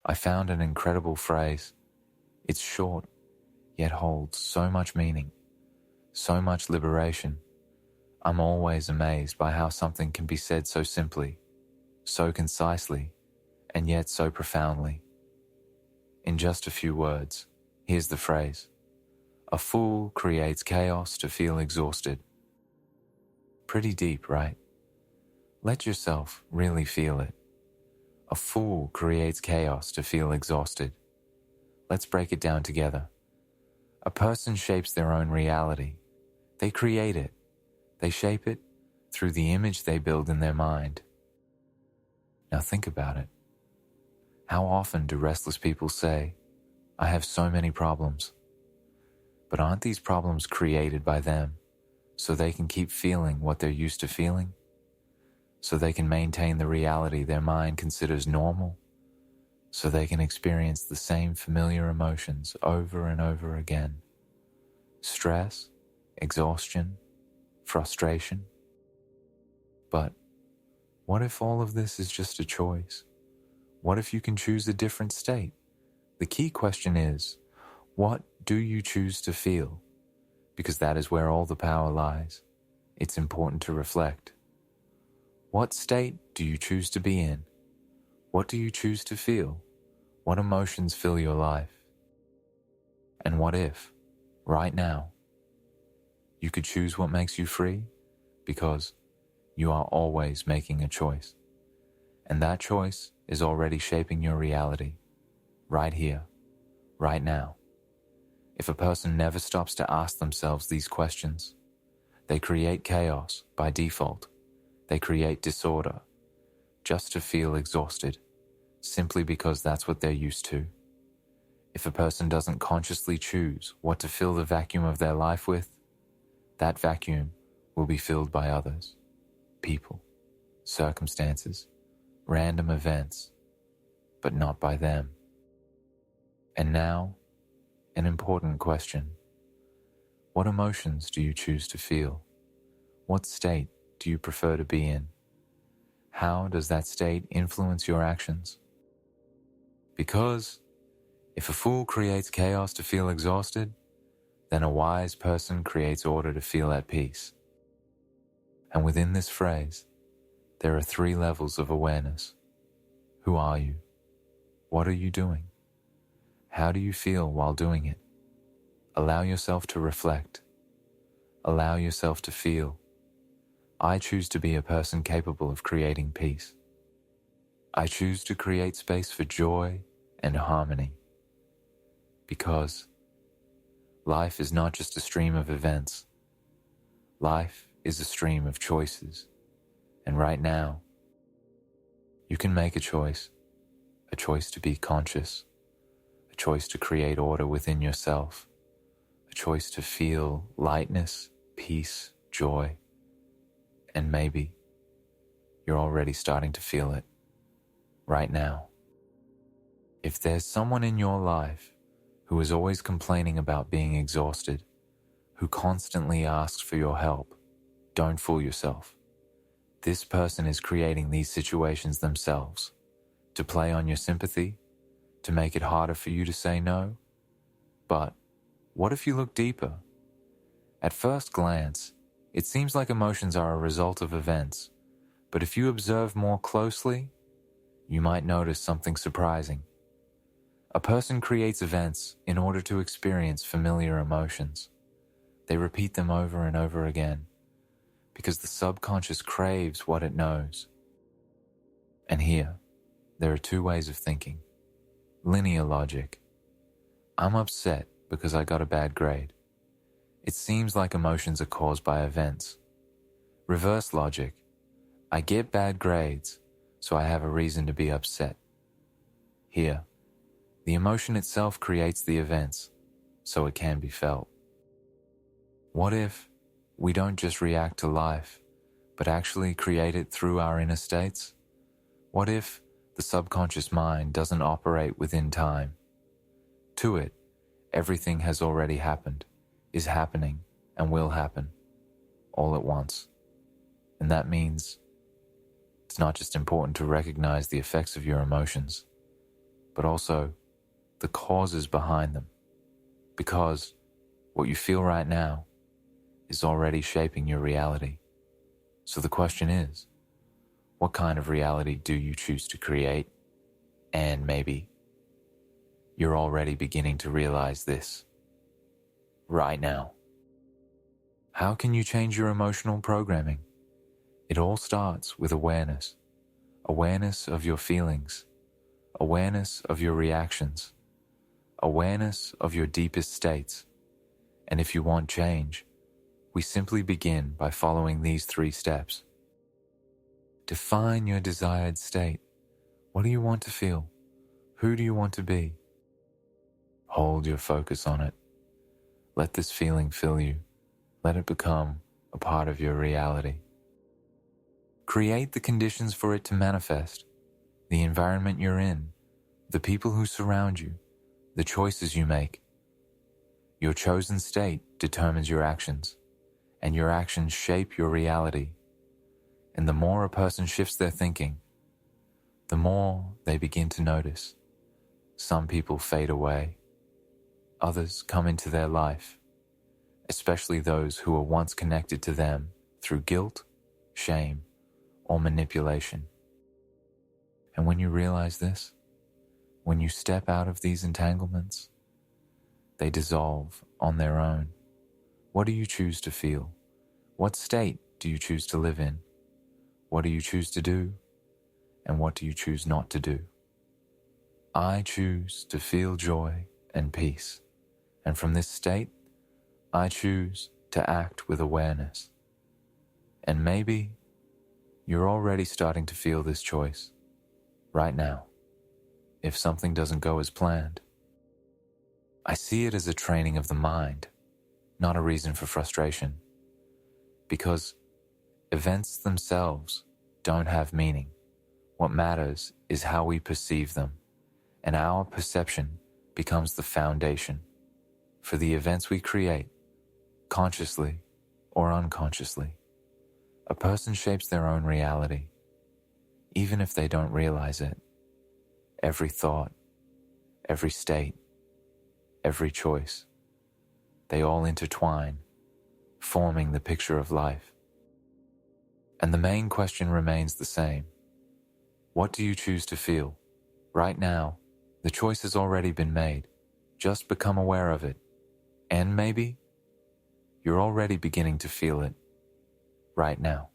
I found an incredible phrase. It's short, yet holds so much meaning, so much liberation. I'm always amazed by how something can be said so simply, so concisely, and yet so profoundly. In just a few words, here's the phrase. A fool creates chaos to feel exhausted. Pretty deep, right? Let yourself really feel it. A fool creates chaos to feel exhausted. Let's break it down together. A person shapes their own reality. They create it. They shape it through the image they build in their mind. Now think about it. How often do restless people say, I have so many problems? But aren't these problems created by them so they can keep feeling what they're used to feeling? So they can maintain the reality their mind considers normal? So they can experience the same familiar emotions over and over again? Stress, exhaustion, frustration. But what if all of this is just a choice? What if you can choose a different state? The key question is, what do you choose to feel? Because that is where all the power lies. It's important to reflect. What state do you choose to be in? What do you choose to feel? What emotions fill your life? And what if, right now, you could choose what makes you free? Because you are always making a choice. And that choice is already shaping your reality, right here, right now. If a person never stops to ask themselves these questions, they create chaos by default. They create disorder just to feel exhausted, simply because that's what they're used to. If a person doesn't consciously choose what to fill the vacuum of their life with, that vacuum will be filled by others, people, circumstances, random events, but not by them. And now, an important question. What emotions do you choose to feel? What state do you prefer to be in? How does that state influence your actions? Because if a fool creates chaos to feel exhausted, then a wise person creates order to feel at peace. And within this phrase, there are 3 levels of awareness. Who are you? What are you doing? How do you feel while doing it? Allow yourself to reflect. Allow yourself to feel. I choose to be a person capable of creating peace. I choose to create space for joy and harmony. Because life is not just a stream of events. Life is a stream of choices. And right now, you can make a choice to be conscious, a choice to create order within yourself, a choice to feel lightness, peace, joy, and maybe you're already starting to feel it right now. If there's someone in your life who is always complaining about being exhausted, who constantly asks for your help, don't fool yourself. This person is creating these situations themselves to play on your sympathy, to make it harder for you to say no. But what if you look deeper? At first glance, it seems like emotions are a result of events, but if you observe more closely, you might notice something surprising. A person creates events in order to experience familiar emotions. They repeat them over and over again because the subconscious craves what it knows. And here, there are 2 ways of thinking. Linear logic. I'm upset because I got a bad grade. It seems like emotions are caused by events. Reverse logic. I get bad grades, so I have a reason to be upset. Here, the emotion itself creates the events, so it can be felt. What if we don't just react to life, but actually create it through our inner states? What if the subconscious mind doesn't operate within time? To it, everything has already happened, is happening, and will happen, all at once. And that means it's not just important to recognize the effects of your emotions, but also the causes behind them. Because what you feel right now is already shaping your reality. So the question is, what kind of reality do you choose to create? And maybe you're already beginning to realize this right now. How can you change your emotional programming? It all starts with awareness. Awareness of your feelings, awareness of your reactions, awareness of your deepest states. And if you want change, we simply begin by following these 3 steps. Define your desired state. What do you want to feel? Who do you want to be? Hold your focus on it. Let this feeling fill you. Let it become a part of your reality. Create the conditions for it to manifest. The environment you're in, the people who surround you, the choices you make. Your chosen state determines your actions, and your actions shape your reality. And the more a person shifts their thinking, the more they begin to notice. Some people fade away. Others come into their life, especially those who were once connected to them through guilt, shame, or manipulation. And when you realize this, when you step out of these entanglements, they dissolve on their own. What do you choose to feel? What state do you choose to live in? What do you choose to do? And what do you choose not to do? I choose to feel joy and peace. And from this state, I choose to act with awareness. And maybe you're already starting to feel this choice right now. If something doesn't go as planned, I see it as a training of the mind, not a reason for frustration. Because events themselves don't have meaning. What matters is how we perceive them, and our perception becomes the foundation for the events we create, consciously or unconsciously. A person shapes their own reality, even if they don't realize it. Every thought, every state, every choice, they all intertwine, forming the picture of life. And the main question remains the same. What do you choose to feel? Right now, the choice has already been made. Just become aware of it. And maybe you're already beginning to feel it right now.